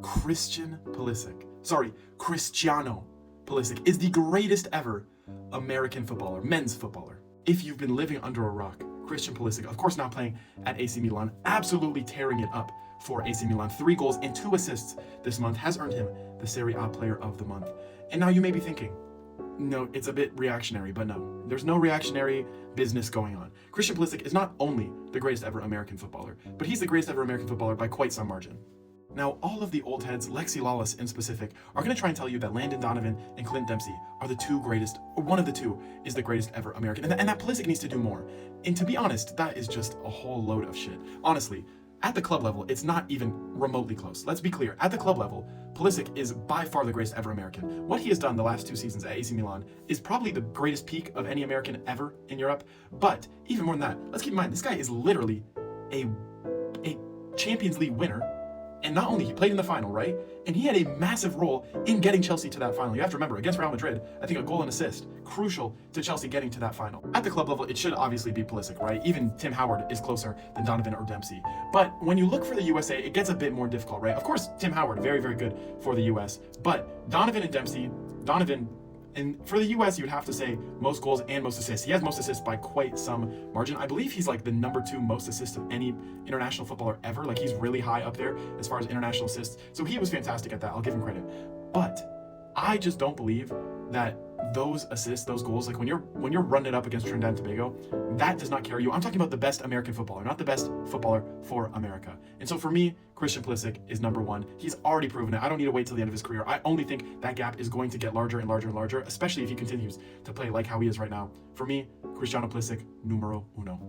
Christian Pulisic, sorry, Cristiano Pulisic is the greatest ever American footballer, men's footballer. If you've been living under a rock, Christian Pulisic, of course now playing at AC Milan, absolutely tearing it up for AC Milan. 3 goals and 2 assists this month has earned him the Serie A Player of the Month. And now you may be thinking, no, it's a bit reactionary, but no, there's no reactionary business going on. Christian Pulisic is not only the greatest ever American footballer, but he's the greatest ever American footballer by quite some margin. Now, all of the old heads, Lexi Lawless in specific, are going to try and tell you that Landon Donovan and Clint Dempsey are the 2 greatest, or one of the 2 is the greatest ever American, and that Pulisic needs to do more. And to be honest, that is just a whole load of shit. Honestly, at the club level, it's not even remotely close. Let's be clear. At the club level, Pulisic is by far the greatest ever American. What he has done the last 2 seasons at AC Milan is probably the greatest peak of any American ever in Europe. But even more than that, let's keep in mind, this guy is literally a Champions League winner. And not only, he played in the final, right? And he had a massive role in getting Chelsea to that final. You have to remember, against Real Madrid, I think a goal and assist, crucial to Chelsea getting to that final. At the club level, it should obviously be Pulisic, right? Even Tim Howard is closer than Donovan or Dempsey. But when you look for the USA, it gets a bit more difficult, right? Of course, Tim Howard, very, very good for the US. But Donovan and Dempsey, and for the US, you'd have to say most goals and most assists. He has most assists by quite some margin. I believe he's like the number 2 most assists of any international footballer ever. Like, he's really high up there as far as international assists. So he was fantastic at that. I'll give him credit. But I just don't believe that those assists, those goals, like when you're running it up against Trinidad and Tobago, that does not carry you. I'm talking about the best American footballer, not the best footballer for America. And so for me, Christian Pulisic is number 1. He's already proven it. I don't need to wait till the end of his career. I only think that gap is going to get larger and larger and larger, especially if he continues to play like how he is right now. For me, Cristiano Pulisic, numero uno.